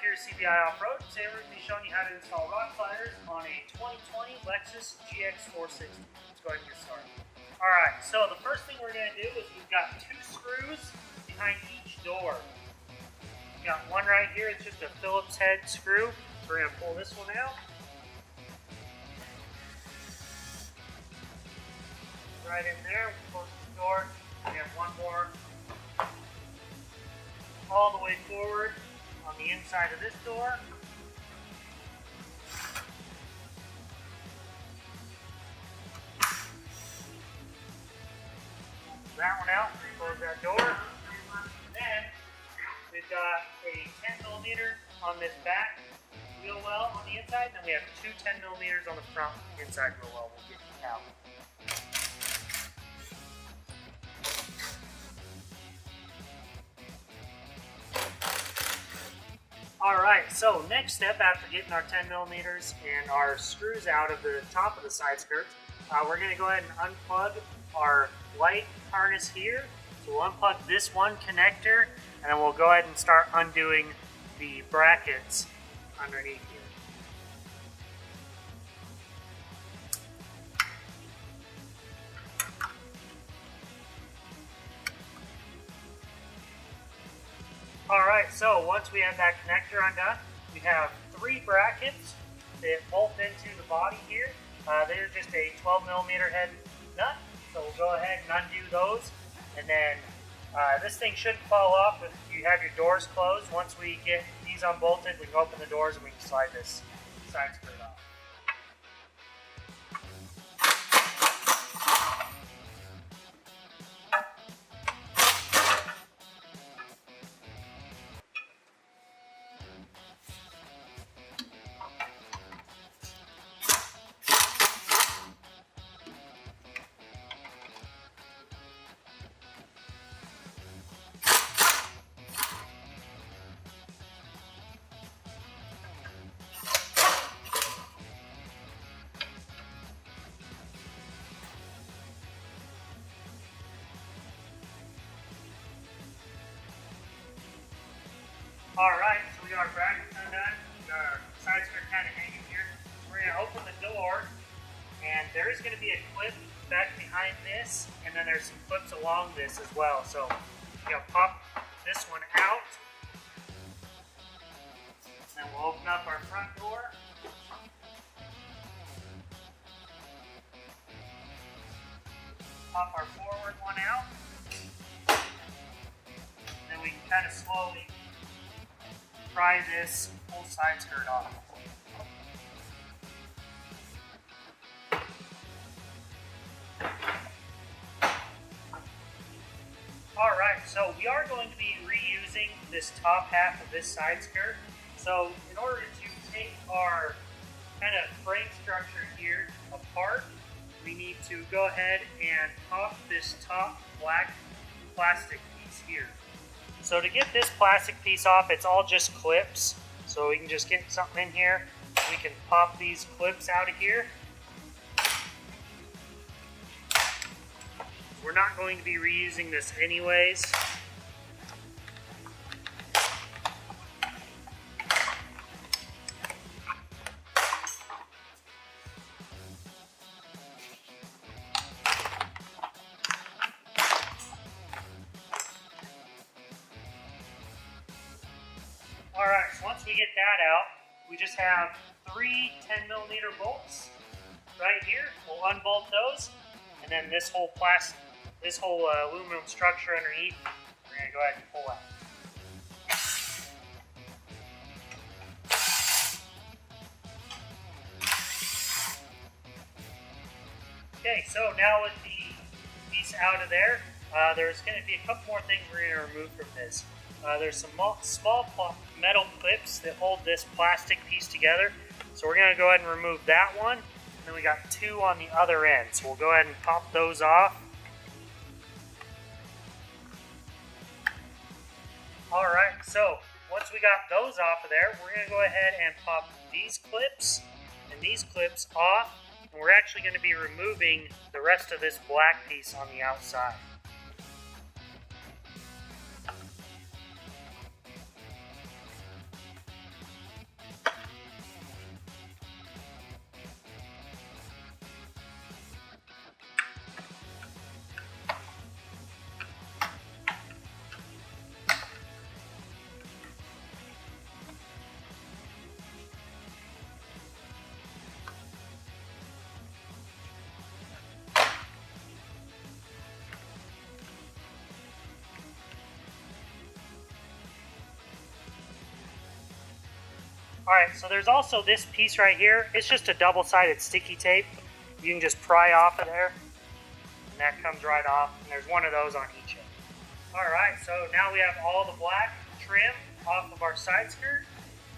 here at CBI Off-Road. Today we're going to be showing you how to install rock sliders on a 2020 Lexus GX460. Let's go ahead and get started. Alright, so the first thing we're going to do is we've got 2 screws behind each door. We've got one right here, it's just a Phillips head screw. So we're going to pull this one out. Right in there, we close the door. We have one more all the way forward on the inside of this door. That one out, close that door. And then we've got a 10mm on this back wheel well on the inside, and then we have 2 10mm on the front inside wheel well. We'll get out. Alright, so next step after getting our 10mm and our screws out of the top of the side skirts, we're going to go ahead and unplug our light harness here. So we'll unplug this one connector, and then we'll go ahead and start undoing the brackets underneath here. Alright, so once we have that connector undone, we have 3 brackets that bolt into the body here. They're just a 12mm head nut, so we'll go ahead and undo those. And then this thing shouldn't fall off if you have your doors closed. Once we get these unbolted, we can open the doors and we can slide this side skirt off. Alright, so we got our brackets undone, we got our side skirt kind of hanging here. We're going to open the door, and there is going to be a clip back behind this, and then there's some clips along this as well. So we're going to pop this one out, and then we'll open up our front door. Pop our forward one out, and then we can kind of slowly pry this whole side skirt off. Alright, so we are going to be reusing this top half of this side skirt. So in order to take our kind of frame structure here apart, we need to go ahead and pop this top black plastic piece here. So to get this plastic piece off, it's all just clips. So we can just get something in here. We can pop these clips out of here. We're not going to be reusing this anyways. Alright, so once we get that out, we just have 3 10mm bolts right here. We'll unbolt those, and then this whole aluminum structure underneath, we're going to go ahead and pull out. Okay, so now with the piece out of there, there's going to be a couple more things we're going to remove from this. There's some small metal clips that hold this plastic piece together. So we're going to go ahead and remove that one. And then we got 2 on the other end. So we'll go ahead and pop those off. Alright, so once we got those off of there, we're going to go ahead and pop these clips and these clips off. And we're actually going to be removing the rest of this black piece on the outside. Alright, so there's also this piece right here. It's just a double-sided sticky tape. You can just pry off of there, and that comes right off, and there's one of those on each end. Alright, so now we have all the black trim off of our side skirt,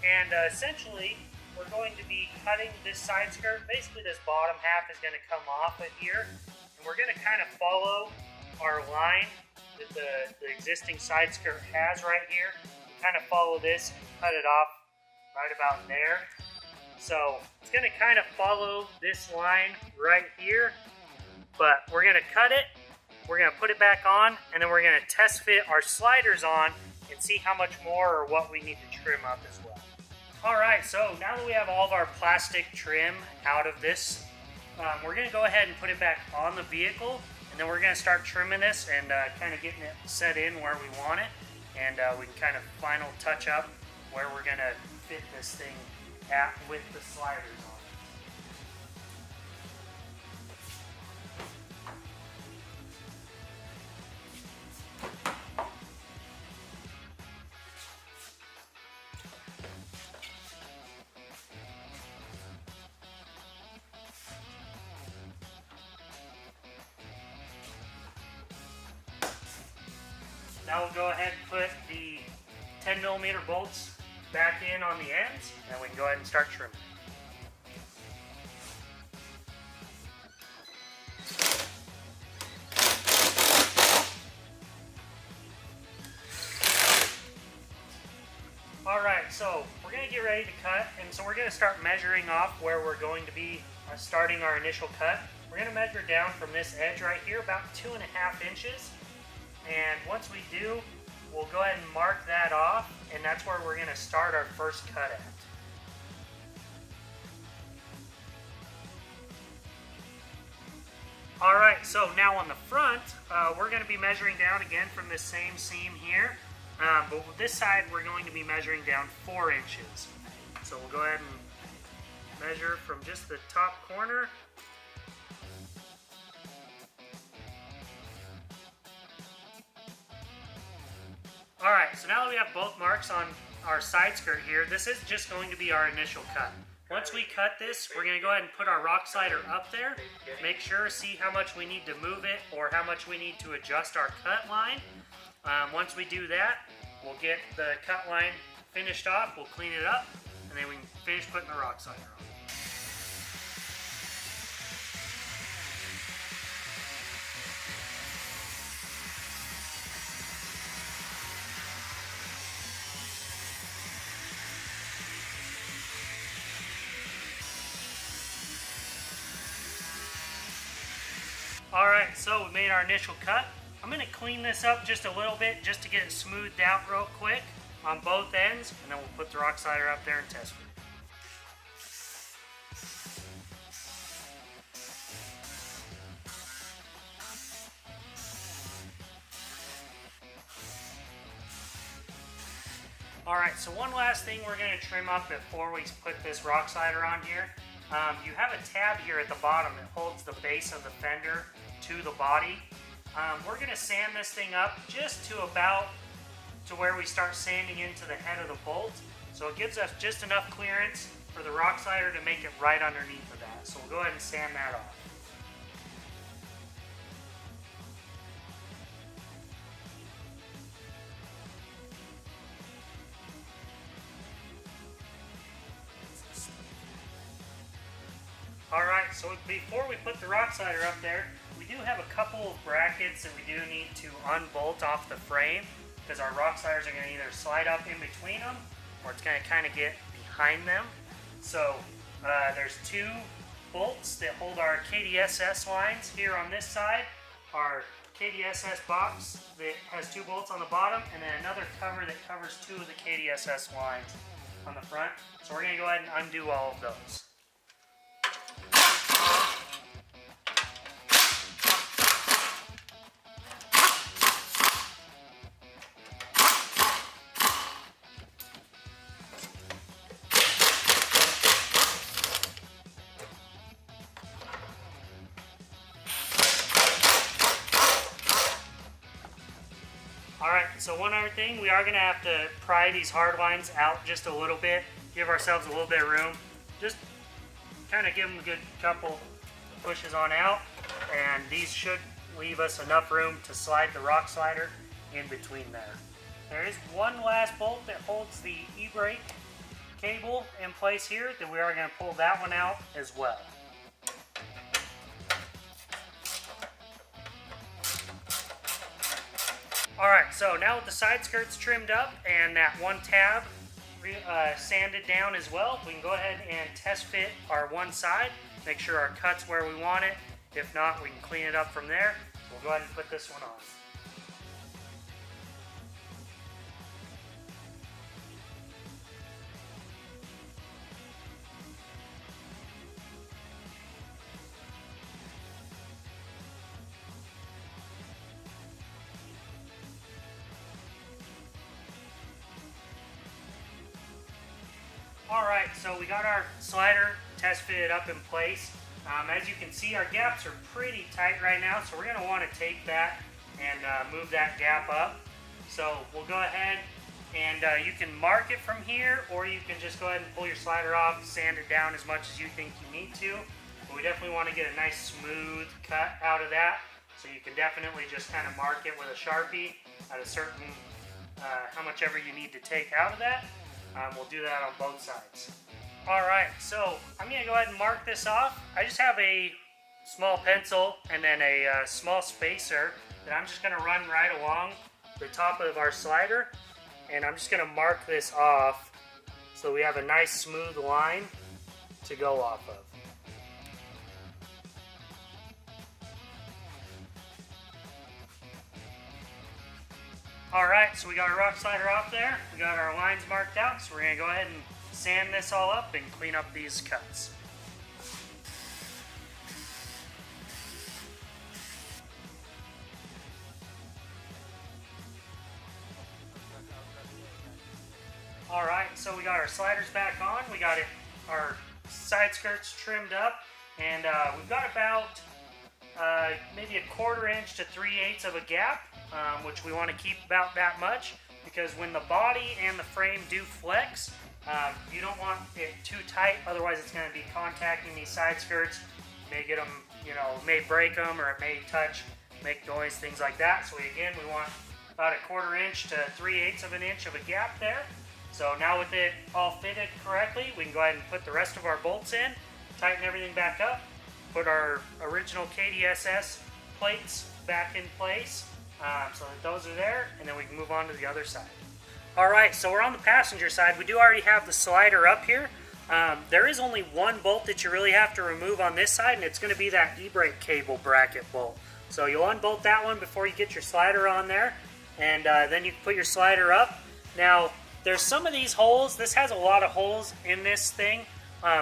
and essentially we're going to be cutting this side skirt. Basically this bottom half is going to come off of here, and we're going to kind of follow our line that the existing side skirt has right here. Kind of follow this and cut it off right about there. So it's going to kind of follow this line right here, but we're going to cut it, we're going to put it back on, and then we're going to test fit our sliders on and see how much more or what we need to trim up as well. Alright, so now that we have all of our plastic trim out of this, we're going to go ahead and put it back on the vehicle, and then we're going to start trimming this and kind of getting it set in where we want it, and we can kind of final touch up where we're going to fit this thing at with the sliders on. Now we'll go ahead and put the 10mm bolts back in on the ends, and we can go ahead and start trimming. Alright, so we're going to get ready to cut, and so we're going to start measuring off where we're going to be starting our initial cut. We're going to measure down from this edge right here about 2.5 inches, and once we do, we'll go ahead and mark that off, and that's where we're going to start our first cut at. Alright, so now on the front, we're going to be measuring down again from this same seam here, but with this side we're going to be measuring down 4 inches. So we'll go ahead and measure from just the top corner. Alright, so now that we have both marks on our side skirt here, this is just going to be our initial cut. Once we cut this, we're going to go ahead and put our rock slider up there, make sure, see how much we need to move it or how much we need to adjust our cut line. Once we do that, we'll get the cut line finished off, we'll clean it up, and then we can finish putting the rock slider on. Alright, so we made our initial cut. I'm going to clean this up just a little bit just to get it smoothed out real quick on both ends, and then we'll put the rock slider up there and test it. Alright, so one last thing we're going to trim up before we put this rock slider on here. You have a tab here at the bottom that holds the base of the fender to the body. We're going to sand this thing up just to about to where we start sanding into the head of the bolt. So it gives us just enough clearance for the rock slider to make it right underneath of that. So we'll go ahead and sand that off. Alright, so before we put the rock slider up there, we do have a couple of brackets that we do need to unbolt off the frame, because our rock sliders are going to either slide up in between them, or it's going to kind of get behind them. So there's 2 bolts that hold our KDSS lines here on this side, our KDSS box that has 2 bolts on the bottom, and then another cover that covers 2 of the KDSS lines on the front. So we're going to go ahead and undo all of those. Alright, so one other thing, we are going to have to pry these hard lines out just a little bit give ourselves a little bit of room. Just kind of give them a good couple pushes on out, and these should leave us enough room to slide the rock slider in between there. There is one last bolt that holds the e-brake cable in place here, that we are going to pull that one out as well. Alright, so now with the side skirts trimmed up and that one tab sanded down as well, we can go ahead and test fit our one side, make sure our cut's where we want it. If not, we can clean it up from there. We'll go ahead and put this one on. Alright, so we got our slider test fitted up in place. As you can see, our gaps are pretty tight right now, so we're going to want to take that and move that gap up. So we'll go ahead and you can mark it from here, or you can just go ahead and pull your slider off, sand it down as much as you think you need to. But we definitely want to get a nice smooth cut out of that. So you can definitely just kind of mark it with a Sharpie at a certain, how much ever you need to take out of that. We'll do that on both sides. Alright, so I'm going to go ahead and mark this off. I just have a small pencil and then a small spacer that I'm just going to run right along the top of our slider. And I'm just going to mark this off so we have a nice smooth line to go off of. Alright, so we got our rock slider off there. We got our lines marked out, so we're going to go ahead and sand this all up and clean up these cuts. Alright, so we got our sliders back on. We got our side skirts trimmed up, and we've got about maybe 1/4 inch to 3/8 of a gap, which we want to keep about that much, because when the body and the frame do flex, you don't want it too tight, otherwise it's going to be contacting these side skirts. You may get them, may break them, or it may touch, make noise, things like that. So we want about 1/4 inch to 3/8 of an inch of a gap there. So now with it all fitted correctly, we can go ahead and put the rest of our bolts in, tighten everything back up, put our original KDSS plates back in place, so that those are there, and then we can move on to the other side. Alright, so we're on the passenger side. We do already have the slider up here. There is only one bolt that you really have to remove on this side, and it's going to be that e-brake cable bracket bolt. So you'll unbolt that one before you get your slider on there, and then you can put your slider up. Now, there's some of these holes. This has a lot of holes in this thing.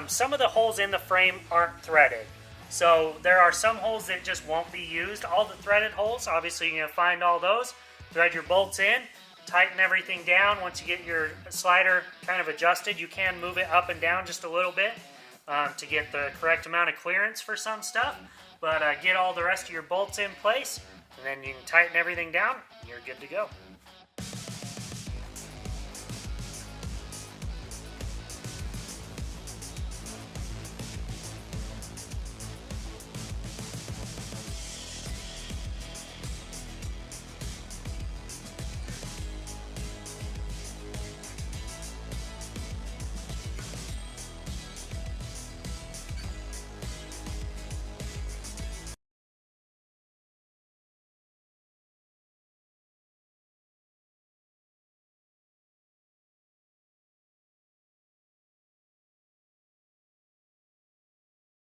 Some of the holes in the frame aren't threaded. So there are some holes that just won't be used. All the threaded holes, obviously you're going to find all those. Thread your bolts in, tighten everything down. Once you get your slider kind of adjusted, you can move it up and down just a little bit to get the correct amount of clearance for some stuff. But get all the rest of your bolts in place, and then you can tighten everything down, and you're good to go.